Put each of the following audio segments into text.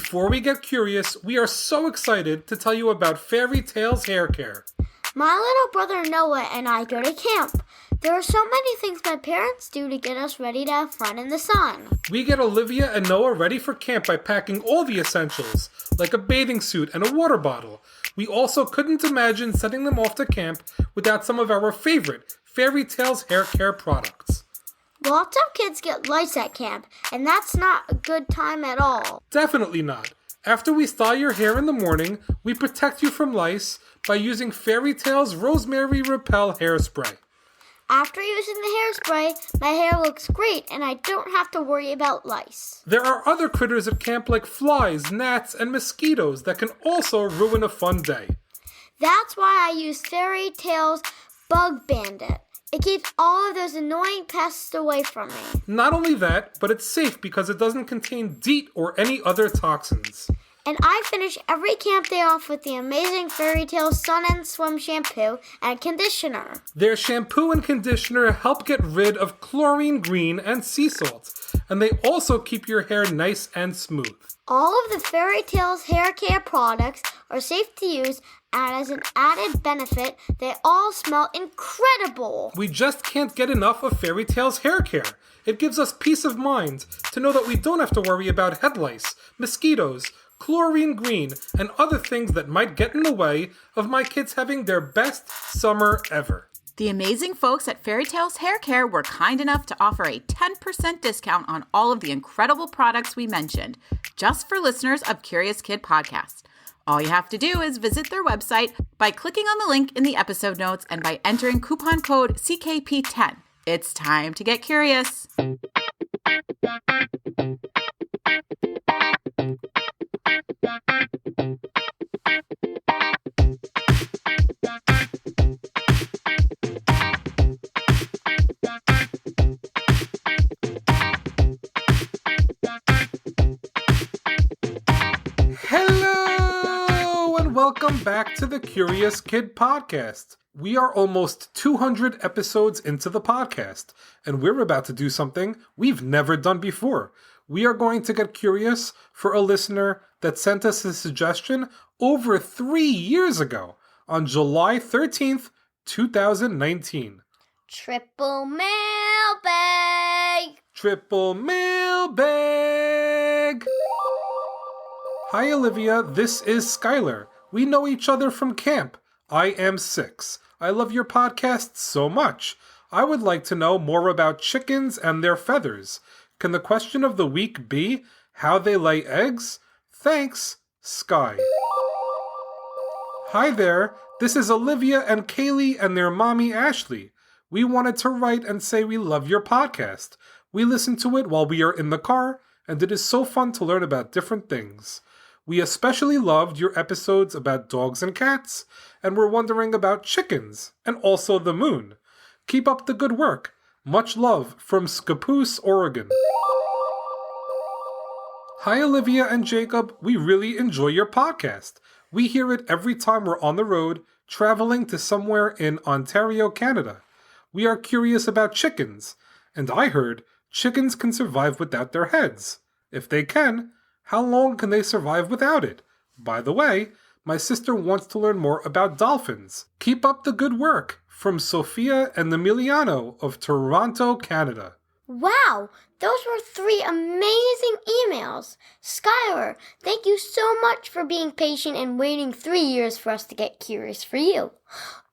Before we get curious, we are so excited to tell you about Fairy Tales Hair Care. My little brother Noah and I go to camp. There are so many things my parents do to get us ready to have fun in the sun. We get Olivia and Noah ready for camp by packing all the essentials, like a bathing suit and a water bottle. We also couldn't imagine sending them off to camp without some of our favorite Fairy Tales Hair Care products. Lots of kids get lice at camp, and that's not a good time at all. Definitely not. After we style your hair in the morning, we protect you from lice by using Fairy Tales Rosemary Repel Hairspray. After using the hairspray, my hair looks great and I don't have to worry about lice. There are other critters at camp like flies, gnats, and mosquitoes that can also ruin a fun day. That's why I use Fairy Tales Bug Bandit. It keeps all of those annoying pests away from me. Not only that, but it's safe because it doesn't contain DEET or any other toxins. And I finish every camp day off with the amazing Fairy Tales Sun and Swim shampoo and conditioner. Their shampoo and conditioner help get rid of chlorine green and sea salt, and they also keep your hair nice and smooth. All of the Fairy Tales hair care products are safe to use, and as an added benefit, they all smell incredible. We just can't get enough of Fairy Tales hair care. It gives us peace of mind to know that we don't have to worry about head lice, mosquitoes, chlorine green, and other things that might get in the way of my kids having their best summer ever. The amazing folks at Fairy Tales Hair Care were kind enough to offer a 10% discount on all of the incredible products we mentioned, just for listeners of Curious Kid Podcast. All you have to do is visit their website by clicking on the link in the episode notes and by entering coupon code CKP10. It's time to get curious. Hello, and welcome back to the Curious Kid Podcast. We are almost 200 episodes into the podcast, and we're about to do something we've never done before. We are going to get curious for a listener that sent us a suggestion over 3 years ago on July 13th, 2019. Triple mailbag! Triple mailbag! Hi Olivia, this is Skylar. We know each other from camp. I am 6. I love your podcast so much. I would like to know more about chickens and their feathers. Can the question of the week be how they lay eggs? Thanks, Sky. Hi there, this is Olivia and Kayleigh and their mommy Ashley. We wanted to write and say we love your podcast. We listen to it while we are in the car, and it is so fun to learn about different things. We especially loved your episodes about dogs and cats, and we're wondering about chickens, and also the moon. Keep up the good work. Much love from Scappoose, Oregon. Hi Olivia and Jacob, we really enjoy your podcast. We hear it every time we're on the road, traveling to somewhere in Ontario, Canada. We are curious about chickens, and I heard chickens can survive without their heads. If they can, how long can they survive without it? By the way, my sister wants to learn more about dolphins. Keep up the good work. From Sofia and Emiliano of Toronto, Canada. Wow, those were 3 amazing emails. Skylar, thank you so much for being patient and waiting 3 years for us to get curious for you.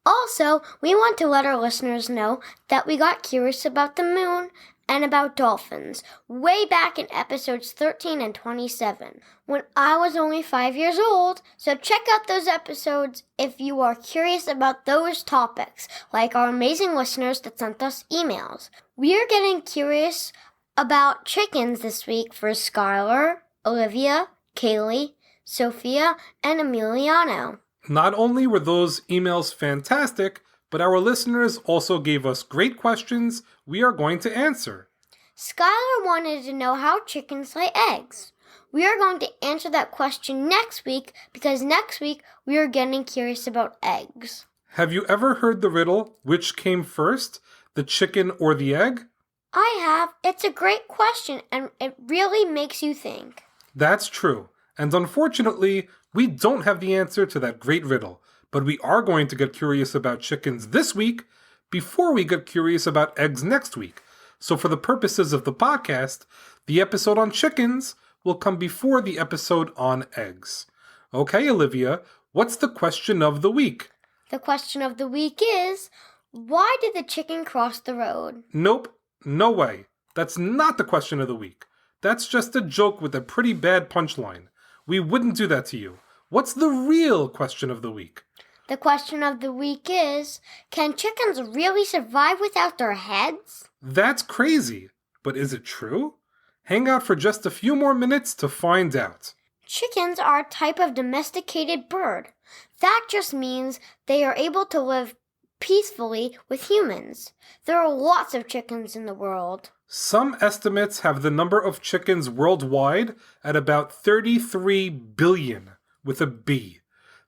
Also, we want to let our listeners know that we got curious about the moon and about dolphins way back in episodes 13 and 27 when I was only 5 years old. So check out those episodes if you are curious about those topics, like our amazing listeners that sent us emails. We are getting curious about chickens this week for Skylar, Olivia, Kayleigh, Sofia, and Emiliano. Not only were those emails fantastic, but our listeners also gave us great questions we are going to answer. Skylar wanted to know how chickens lay eggs. We are going to answer that question next week because next week we are getting curious about eggs. Have you ever heard the riddle, which came first, the chicken or the egg? I have. It's a great question and it really makes you think. That's true. And unfortunately, we don't have the answer to that great riddle, but we are going to get curious about chickens this week before we get curious about eggs next week. So for the purposes of the podcast, the episode on chickens will come before the episode on eggs. Okay, Olivia, what's the question of the week? The question of the week is, why did the chicken cross the road? Nope, no way. That's not the question of the week. That's just a joke with a pretty bad punchline. We wouldn't do that to you. What's the real question of the week? The question of the week is, can chickens really survive without their heads? That's crazy. But is it true? Hang out for just a few more minutes to find out. Chickens are a type of domesticated bird. That just means they are able to live peacefully with humans. There are lots of chickens in the world. Some estimates have the number of chickens worldwide at about 33 billion, with a B.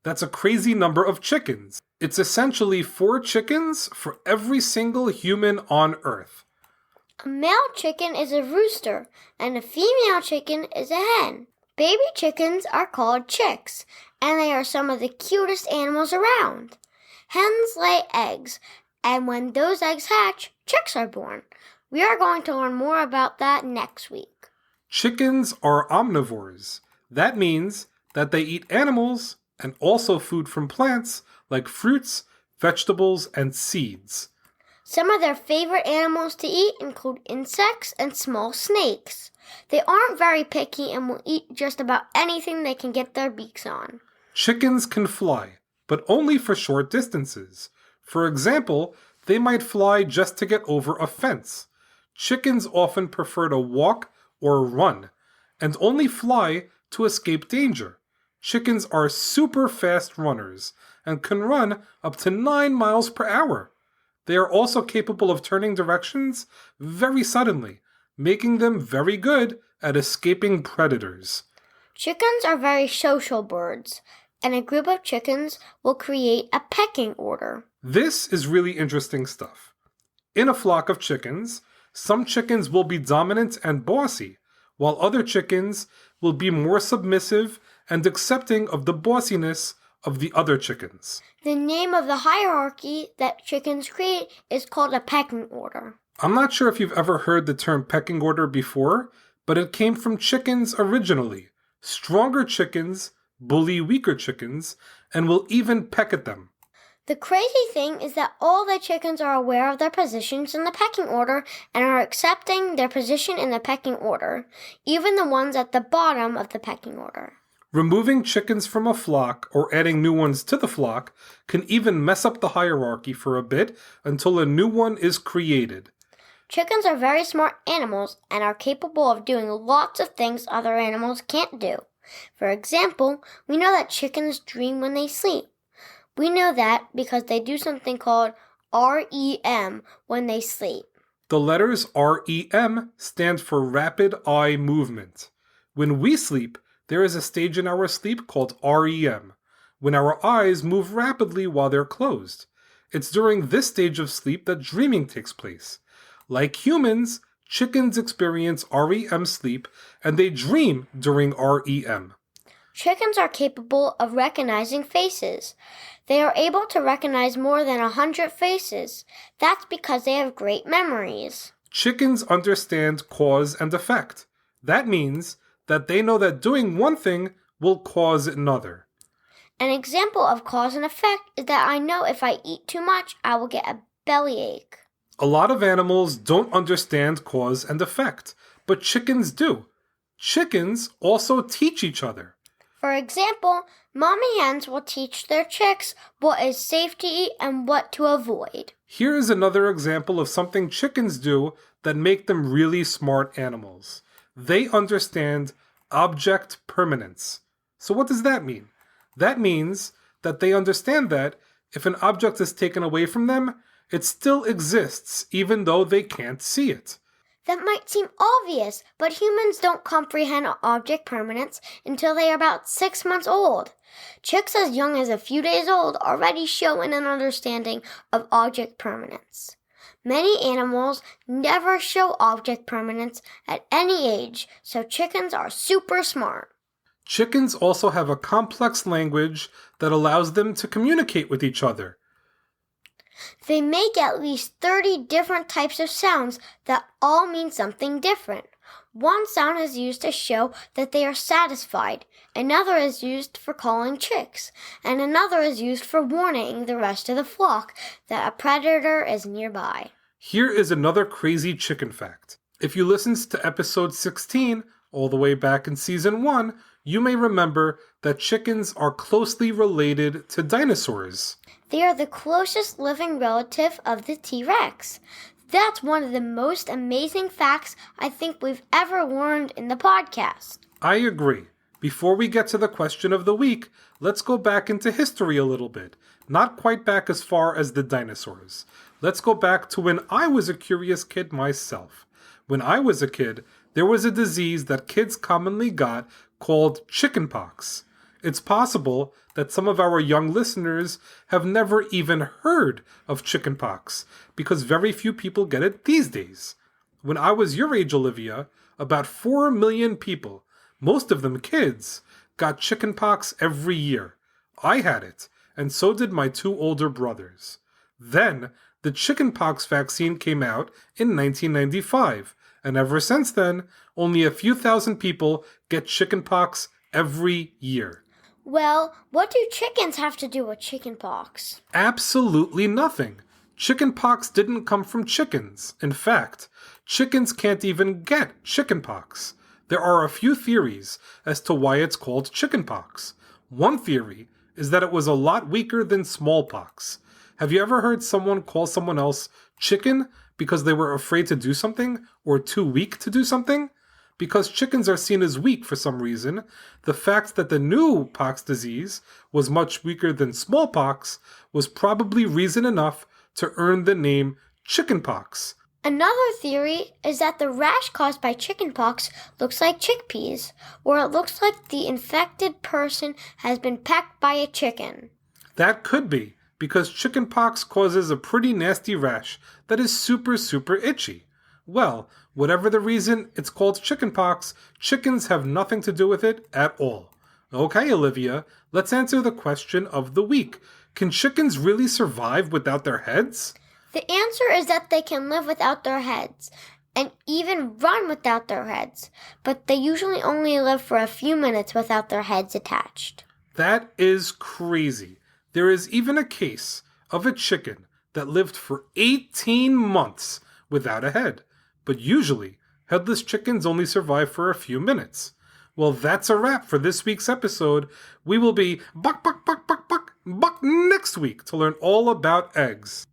That's a crazy number of chickens. It's essentially 4 chickens for every single human on Earth. A male chicken is a rooster, and a female chicken is a hen. Baby chickens are called chicks, and they are some of the cutest animals around. Hens lay eggs, and when those eggs hatch, chicks are born. We are going to learn more about that next week. Chickens are omnivores. That means that they eat animals and also food from plants like fruits, vegetables, and seeds. Some of their favorite animals to eat include insects and small snakes. They aren't very picky and will eat just about anything they can get their beaks on. Chickens can fly, but only for short distances. For example, they might fly just to get over a fence. Chickens often prefer to walk or run, and only fly to escape danger. Chickens are super fast runners and can run up to 9 miles per hour. They are also capable of turning directions very suddenly, making them very good at escaping predators. Chickens are very social birds, and a group of chickens will create a pecking order. This is really interesting stuff. In a flock of chickens, some chickens will be dominant and bossy, while other chickens will be more submissive and accepting of the bossiness of the other chickens. The name of the hierarchy that chickens create is called a pecking order. I'm not sure if you've ever heard the term pecking order before, but it came from chickens originally. Stronger chickens bully weaker chickens and will even peck at them. The crazy thing is that all the chickens are aware of their positions in the pecking order and are accepting their position in the pecking order, even the ones at the bottom of the pecking order. Removing chickens from a flock or adding new ones to the flock can even mess up the hierarchy for a bit until a new one is created. Chickens are very smart animals and are capable of doing lots of things other animals can't do. For example, we know that chickens dream when they sleep. We know that because they do something called REM when they sleep. The letters REM stand for rapid eye movement. When we sleep, there is a stage in our sleep called REM, when our eyes move rapidly while they're closed. It's during this stage of sleep that dreaming takes place. Like humans, chickens experience REM sleep and they dream during REM. Chickens are capable of recognizing faces. They are able to recognize more than 100 faces. That's because they have great memories. Chickens understand cause and effect. That means that they know that doing one thing will cause another. An example of cause and effect is that I know if I eat too much, I will get a bellyache. A lot of animals don't understand cause and effect, but chickens do. Chickens also teach each other. For example, mommy hens will teach their chicks what is safe to eat and what to avoid. Here is another example of something chickens do that make them really smart animals. They understand object permanence. So what does that mean? That means that they understand that if an object is taken away from them, it still exists even though they can't see it. That might seem obvious, but humans don't comprehend object permanence until they are about 6 months old. Chicks as young as a few days old already show an understanding of object permanence. Many animals never show object permanence at any age, so chickens are super smart. Chickens also have a complex language that allows them to communicate with each other. They make at least 30 different types of sounds that all mean something different. One sound is used to show that they are satisfied, another is used for calling chicks, and another is used for warning the rest of the flock that a predator is nearby. Here is another crazy chicken fact. If you listened to episode 16, all the way back in season 1, you may remember that chickens are closely related to dinosaurs. They are the closest living relative of the T-Rex. That's one of the most amazing facts I think we've ever learned in the podcast. I agree. Before we get to the question of the week, let's go back into history a little bit. Not quite back as far as the dinosaurs. Let's go back to when I was a curious kid myself. When I was a kid, there was a disease that kids commonly got called chickenpox. It's possible that some of our young listeners have never even heard of chickenpox because very few people get it these days. When I was your age, Olivia, about 4 million people, most of them kids, got chickenpox every year. I had it, and so did my 2 older brothers. Then, the chickenpox vaccine came out in 1995, and ever since then, only a few thousand people get chickenpox every year. Well, what do chickens have to do with chickenpox? Absolutely nothing. Chickenpox didn't come from chickens. In fact, chickens can't even get chickenpox. There are a few theories as to why it's called chickenpox. One theory is that it was a lot weaker than smallpox. Have you ever heard someone call someone else chicken because they were afraid to do something or too weak to do something? Because chickens are seen as weak for some reason, the fact that the new pox disease was much weaker than smallpox was probably reason enough to earn the name chickenpox. Another theory is that the rash caused by chickenpox looks like chickpeas, or it looks like the infected person has been pecked by a chicken. That could be, because chickenpox causes a pretty nasty rash that is super itchy. Well, whatever the reason it's called chickenpox, chickens have nothing to do with it at all. Okay, Olivia, let's answer the question of the week. Can chickens really survive without their heads? The answer is that they can live without their heads, and even run without their heads, but they usually only live for a few minutes without their heads attached. That is crazy. There is even a case of a chicken that lived for 18 months without a head. But usually, headless chickens only survive for a few minutes. Well, that's a wrap for this week's episode. We will be buck next week to learn all about eggs.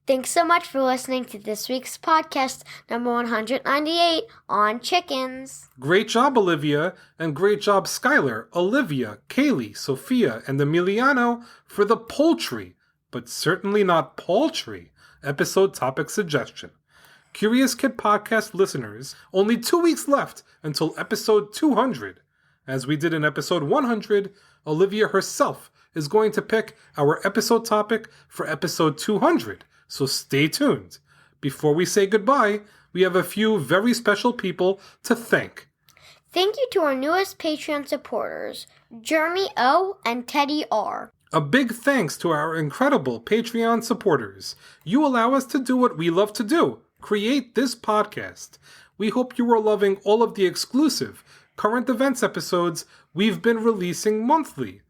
Thanks so much for listening to this week's podcast, number 198, on chickens. Great job, Olivia, and great job, Skylar, Olivia, Kayleigh, Sofia, and Emiliano for the poultry, but certainly not paltry, episode topic suggestion. Curious Kid Podcast listeners, only 2 weeks left until episode 200. As we did in episode 100, Olivia herself is going to pick our episode topic for episode 200, so stay tuned. Before we say goodbye, we have a few very special people to thank. Thank you to our newest Patreon supporters, Jeremy O. and Teddy R. A big thanks to our incredible Patreon supporters. You allow us to do what we love to do. Create this podcast. We hope you are loving all of the exclusive current events episodes we've been releasing monthly.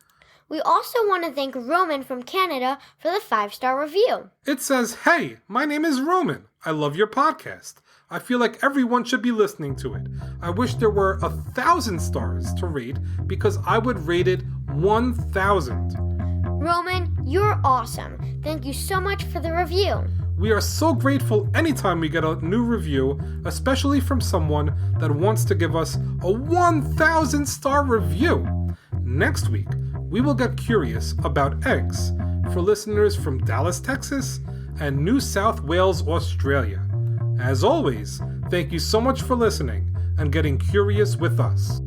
We also want to thank Roman from Canada for the 5-star review. It says, "Hey, my name is Roman. I love your podcast. I feel like everyone should be listening to it. I wish there were 1,000 stars to rate because I would rate it 1,000. Roman, you're awesome. Thank you so much for the review. We are so grateful anytime we get a new review, especially from someone that wants to give us a 1,000-star review. Next week, we will get curious about eggs for listeners from Dallas, Texas, and New South Wales, Australia. As always, thank you so much for listening and getting curious with us.